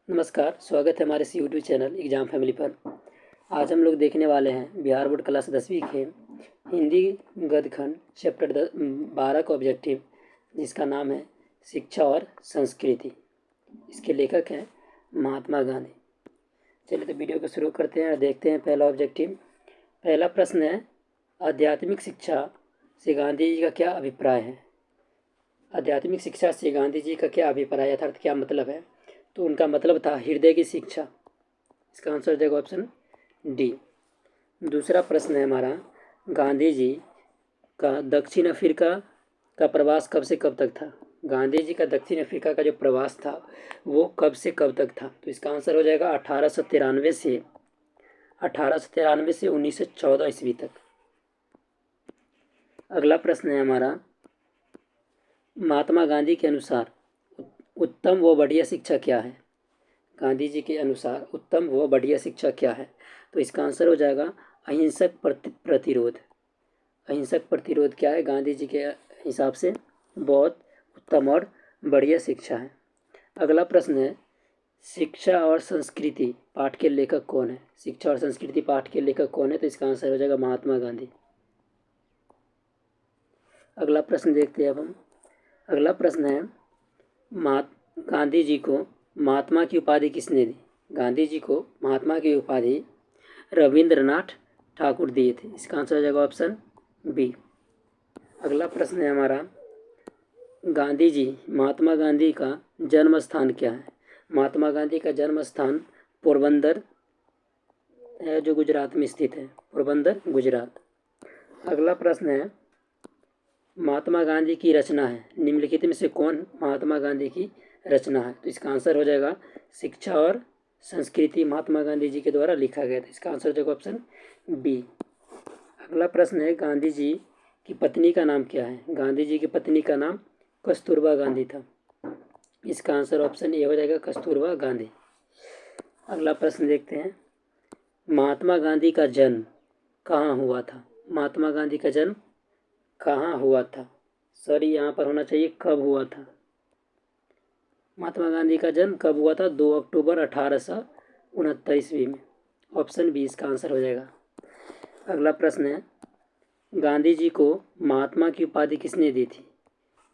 नमस्कार, स्वागत है हमारे इस यूट्यूब चैनल एग्ज़ाम फैमिली पर। आज हम लोग देखने वाले हैं बिहार बोर्ड क्लास 10वीं के हिंदी गद्यखंड चैप्टर 12 का ऑब्जेक्टिव, जिसका नाम है शिक्षा और संस्कृति। इसके लेखक हैं महात्मा गांधी। चलिए तो वीडियो को शुरू करते हैं और देखते हैं पहला ऑब्जेक्टिव। पहला प्रश्न है, आध्यात्मिक शिक्षा से गांधी जी का क्या अभिप्राय है। आध्यात्मिक शिक्षा से गांधी जी का क्या अभिप्राय अर्थात क्या मतलब है। तो उनका मतलब था हृदय की शिक्षा। इसका आंसर हो जाएगा ऑप्शन डी। दूसरा प्रश्न है हमारा, गांधी जी का दक्षिण अफ्रीका का प्रवास कब से कब तक था। गांधी जी का दक्षिण अफ्रीका का जो प्रवास था वो कब से कब तक था। तो इसका आंसर हो जाएगा 1893 से 1914 ईस्वी तक। अगला प्रश्न है हमारा, महात्मा गांधी के अनुसार उत्तम व बढ़िया शिक्षा क्या है। गांधी जी के अनुसार उत्तम व बढ़िया शिक्षा क्या है। तो इसका आंसर हो जाएगा अहिंसक प्रतिरोध। अहिंसक प्रतिरोध क्या है गांधी जी के हिसाब से, बहुत उत्तम और बढ़िया शिक्षा है। अगला प्रश्न है, शिक्षा और संस्कृति पाठ के लेखक कौन है। शिक्षा और संस्कृति पाठ के लेखक कौन है। तो इसका आंसर हो जाएगा महात्मा गांधी। अगला प्रश्न देखते हैं अब हम। अगला प्रश्न है, गांधी जी को महात्मा की उपाधि किसने दी। गांधी जी को महात्मा की उपाधि रविंद्रनाथ ठाकुर दिए थे। इसका आंसर हो जाएगा ऑप्शन बी। अगला प्रश्न है हमारा, महात्मा गांधी का जन्म स्थान क्या है। महात्मा गांधी का जन्म स्थान पोरबंदर है, जो गुजरात में स्थित है, पोरबंदर गुजरात। अगला प्रश्न है, महात्मा गांधी की रचना है निम्नलिखित में से कौन महात्मा गांधी की रचना है। तो इसका आंसर हो जाएगा शिक्षा और संस्कृति महात्मा गांधी जी के द्वारा लिखा गया था। इसका आंसर हो जाएगा ऑप्शन बी। अगला प्रश्न है, गांधी जी की पत्नी का नाम क्या है। गांधी जी की पत्नी का नाम कस्तूरबा गांधी था। इसका आंसर ऑप्शन ए हो जाएगा कस्तूरबा गांधी। अगला प्रश्न देखते हैं, महात्मा गांधी का जन्म कहाँ हुआ था। महात्मा गांधी का जन्म कहाँ हुआ था, सॉरी यहाँ पर होना चाहिए कब हुआ था। महात्मा गांधी का जन्म कब हुआ था, 2 अक्टूबर 1869 ईस्वी में। ऑप्शन बी इसका आंसर हो जाएगा। अगला प्रश्न है, गांधी जी को महात्मा की उपाधि किसने दी थी।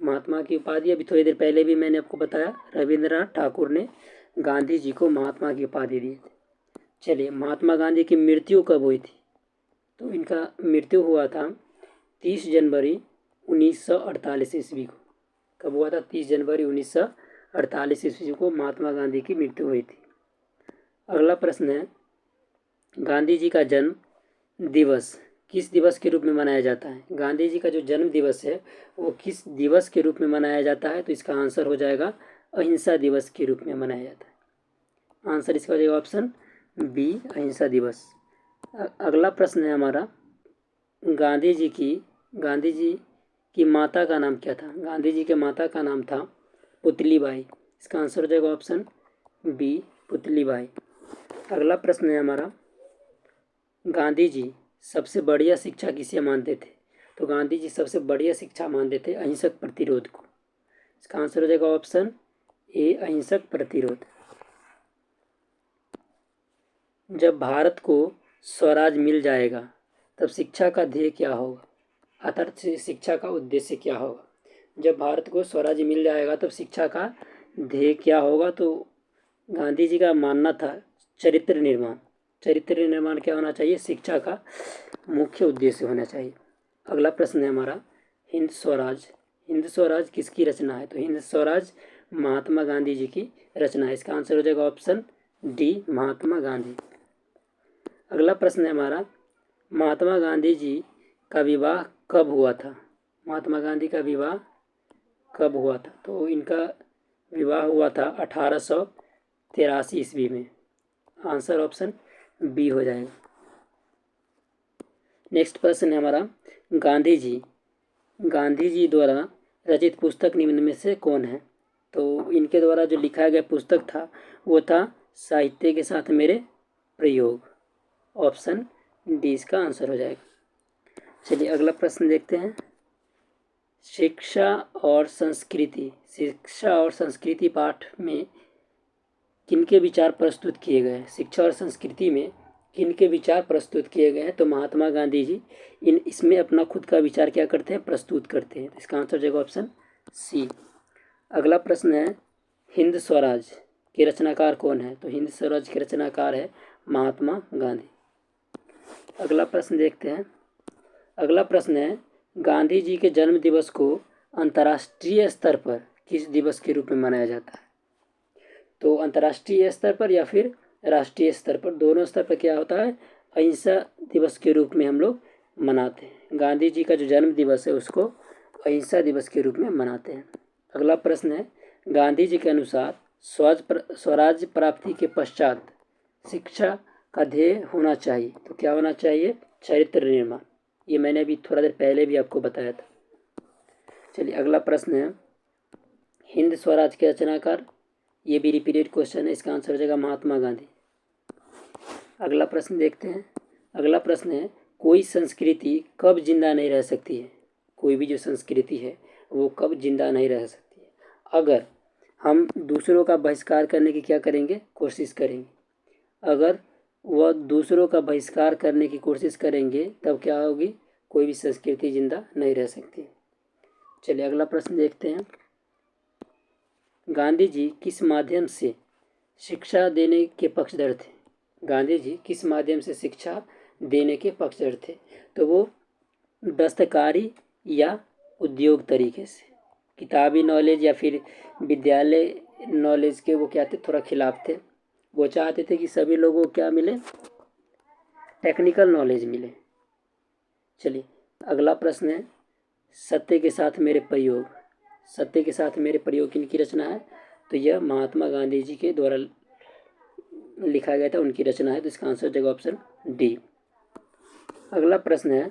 महात्मा की उपाधि अभी थोड़ी देर पहले भी मैंने आपको बताया, रविंद्रनाथ ठाकुर ने गांधी जी को महात्मा की उपाधि दी थी। चलिए, महात्मा गांधी की मृत्यु कब हुई थी। तो इनका मृत्यु हुआ था 30 जनवरी 1948 ईस्वी को। कब हुआ था, 30 जनवरी 1948 ईस्वी को महात्मा गांधी की मृत्यु हुई थी। अगला प्रश्न है, गांधी जी का जन्म दिवस किस दिवस के रूप में मनाया जाता है। गांधी जी का जो जन्म दिवस है वो किस दिवस के रूप में मनाया जाता है। तो इसका आंसर हो जाएगा अहिंसा दिवस के रूप में मनाया जाता है। आंसर इसका हो जाएगा ऑप्शन बी, अहिंसा दिवस। अगला प्रश्न है हमारा, गांधी जी की माता का नाम क्या था। गांधी जी के माता का नाम था पुतलीबाई। इसका आंसर हो जाएगा ऑप्शन बी, पुतलीबाई। अगला प्रश्न है हमारा, गांधी जी सबसे बढ़िया शिक्षा किसे मानते थे। तो गांधी जी सबसे बढ़िया शिक्षा मानते थे अहिंसक प्रतिरोध को। इसका आंसर हो जाएगा ऑप्शन ए, अहिंसक प्रतिरोध। जब भारत को स्वराज मिल जाएगा तब शिक्षा का ध्येय क्या होगा, अर्थात शिक्षा का उद्देश्य क्या होगा। जब भारत को स्वराज मिल जाएगा तब शिक्षा का ध्येय क्या होगा। तो गांधी जी का मानना था चरित्र निर्माण। चरित्र निर्माण क्या होना चाहिए, शिक्षा का मुख्य उद्देश्य होना चाहिए। अगला प्रश्न है हमारा, हिंद स्वराज किसकी रचना है। तो हिंद स्वराज महात्मा गांधी जी की रचना है। इसका आंसर हो जाएगा ऑप्शन डी, महात्मा गांधी। अगला प्रश्न है हमारा, महात्मा गांधी जी का विवाह कब हुआ था। महात्मा गांधी का विवाह कब हुआ था। तो इनका विवाह हुआ था 1883 ईस्वी में। आंसर ऑप्शन बी हो जाएगा। नेक्स्ट प्रश्न है हमारा, गांधी जी द्वारा रचित पुस्तक निम्न में से कौन है। तो इनके द्वारा जो लिखा गया पुस्तक था वो था साहित्य के साथ मेरे प्रयोग। ऑप्शन डी इसका आंसर हो जाएगा। चलिए अगला प्रश्न देखते हैं, शिक्षा और संस्कृति पाठ में किन के विचार प्रस्तुत किए गए हैं? शिक्षा और संस्कृति में किन के विचार प्रस्तुत किए गए हैं? तो महात्मा गांधी जी इसमें अपना खुद का विचार क्या करते हैं? प्रस्तुत करते हैं। इसका आंसर हो जाएगा ऑप्शन सी। अगला प्रश्न है, हिंद स्वराज के रचनाकार कौन है? तो हिंद स्वराज के रचनाकार है महात्मा गांधी। अगला प्रश्न देखते हैं। अगला प्रश्न है, गांधी जी के जन्म दिवस को अंतर्राष्ट्रीय स्तर पर किस दिवस के रूप में मनाया जाता है? तो अंतर्राष्ट्रीय स्तर पर या फिर राष्ट्रीय स्तर पर, दोनों स्तर पर क्या होता है? अहिंसा दिवस के रूप में हम लोग मनाते हैं। गांधी जी का जो जन्म दिवस है उसको अहिंसा दिवस के रूप में मनाते हैं। अगला प्रश्न है, गांधी जी के अनुसार स्वराज प्राप्ति के पश्चात शिक्षा का ध्येय होना चाहिए। तो क्या होना चाहिए? चरित्र निर्माण। ये मैंने अभी थोड़ा देर पहले भी आपको बताया था। चलिए अगला प्रश्न है, हिंद स्वराज के रचनाकार, ये भी रिपीटेड क्वेश्चन है, इसका आंसर हो जाएगा महात्मा गांधी। अगला प्रश्न देखते हैं। अगला प्रश्न है, कोई संस्कृति कब जिंदा नहीं रह सकती है? कोई भी जो संस्कृति है वो कब जिंदा नहीं रह सकती है? अगर हम दूसरों का बहिष्कार करने की क्या करेंगे? कोशिश करेंगे। अगर वह दूसरों का बहिष्कार करने की कोशिश करेंगे तब क्या होगी? कोई भी संस्कृति जिंदा नहीं रह सकती। चलिए अगला प्रश्न देखते हैं। गांधी जी किस माध्यम से शिक्षा देने के पक्षधर थे? गांधी जी किस माध्यम से शिक्षा देने के पक्षधर थे? तो वो दस्तकारी या उद्योग तरीके से। किताबी नॉलेज या फिर विद्यालय नॉलेज के वो क्या थे? थोड़ा खिलाफ थे। वो चाहते थे कि सभी लोगों को क्या मिले? टेक्निकल नॉलेज मिले। चलिए अगला प्रश्न है, सत्य के साथ मेरे प्रयोग। सत्य के साथ मेरे प्रयोग किनकी रचना है? तो यह महात्मा गांधी जी के द्वारा लिखा गया था, उनकी रचना है। तो इसका आंसर हो जाएगा ऑप्शन डी। अगला प्रश्न है,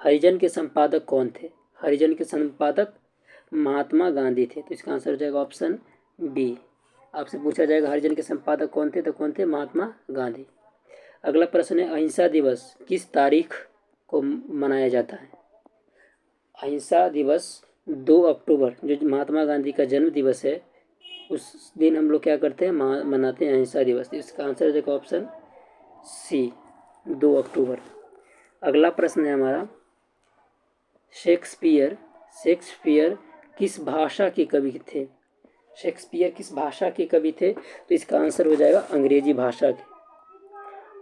हरिजन के संपादक कौन थे? हरिजन के संपादक महात्मा गांधी थे। तो इसका आंसर हो जाएगा ऑप्शन बी। आपसे पूछा जाएगा हरिजन के संपादक कौन थे? तो कौन थे? महात्मा गांधी। अगला प्रश्न है, अहिंसा दिवस किस तारीख को मनाया जाता है? अहिंसा दिवस 2 अक्टूबर, जो महात्मा गांधी का जन्म दिवस है, उस दिन हम लोग क्या करते हैं? मनाते हैं अहिंसा दिवस। इसका आंसर देखो ऑप्शन सी, 2 अक्टूबर। अगला प्रश्न है हमारा, शेक्सपियर किस भाषा के कवि थे? शेक्सपियर किस भाषा के कवि थे? तो इसका आंसर हो जाएगा अंग्रेजी भाषा के।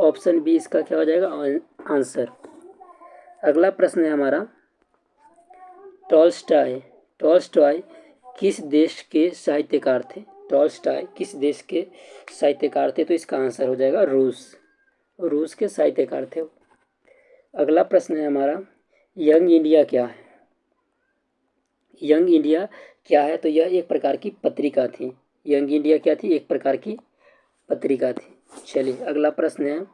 ऑप्शन बी इसका क्या हो जाएगा आंसर। अगला प्रश्न है हमारा, टॉल्स्टॉय किस देश के साहित्यकार थे? टॉल्स्टॉय किस देश के साहित्यकार थे? तो इसका आंसर हो जाएगा रूस के साहित्यकार थे। अगला प्रश्न है हमारा, यंग इंडिया क्या है? यंग इंडिया क्या है? तो यह एक प्रकार की पत्रिका थी। यंग इंडिया क्या थी? एक प्रकार की पत्रिका थी। चलिए अगला प्रश्न है,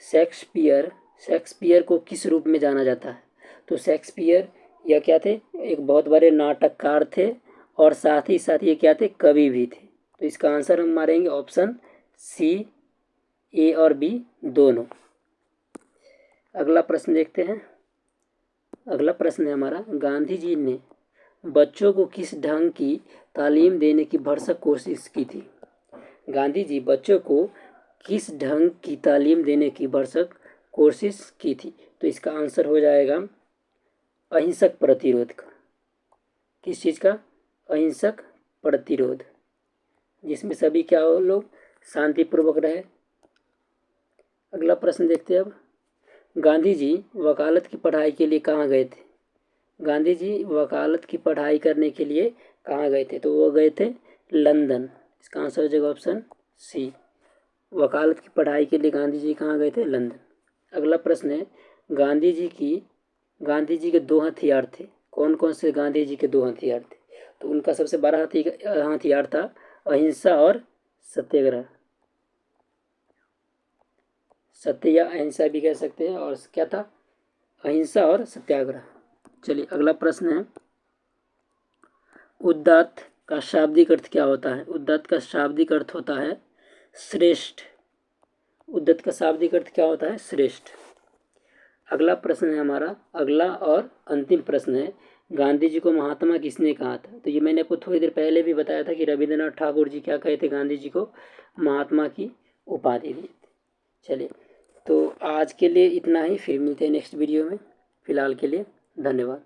शेक्सपियर को किस रूप में जाना जाता है? तो शेक्सपियर यह क्या थे? एक बहुत बड़े नाटककार थे और साथ ही साथ ये क्या थे? कवि भी थे। तो इसका आंसर हम मारेंगे ऑप्शन सी, ए और बी दोनों। अगला प्रश्न देखते हैं। अगला प्रश्न है हमारा, गांधी जी ने बच्चों को किस ढंग की तालीम देने की भरसक कोशिश की थी? गांधी जी बच्चों को किस ढंग की तालीम देने की भरसक कोशिश की थी? तो इसका आंसर हो जाएगा अहिंसक प्रतिरोध का। किस चीज़ का? अहिंसक प्रतिरोध, जिसमें सभी क्या हो लोग शांतिपूर्वक रहे। अगला प्रश्न देखते हैं अब, गांधी जी वकालत की पढ़ाई के लिए कहाँ गए थे? गांधी जी वकालत की पढ़ाई करने के लिए कहाँ गए थे? तो वो गए थे लंदन। इसका आंसर हो जाएगा ऑप्शन सी। वकालत की पढ़ाई के लिए गांधी जी कहाँ गए थे? लंदन। अगला प्रश्न है, गांधी जी के 2 हथियार थे। कौन कौन से गांधी जी के 2 हथियार थे? तो उनका सबसे बड़ा हथियार था अहिंसा और सत्याग्रह। सत्य या अहिंसा भी कह सकते हैं, और क्या था? अहिंसा और सत्याग्रह। चलिए अगला प्रश्न है, उदात्त का शाब्दिक अर्थ क्या होता है? उदात्त का शाब्दिक अर्थ होता है श्रेष्ठ। उदात्त का शाब्दिक अर्थ क्या होता है? श्रेष्ठ। अगला प्रश्न है हमारा, अगला और अंतिम प्रश्न है, गांधी जी को महात्मा किसने कहा था? तो ये मैंने आपको थोड़ी देर पहले भी बताया था कि रविंद्रनाथ ठाकुर जी क्या कहे थे गांधी जी को? महात्मा की उपाधि दी थी। चलिए, तो आज के लिए इतना ही, फिर मिलते हैं नेक्स्ट वीडियो में। फिलहाल के लिए धन्यवाद।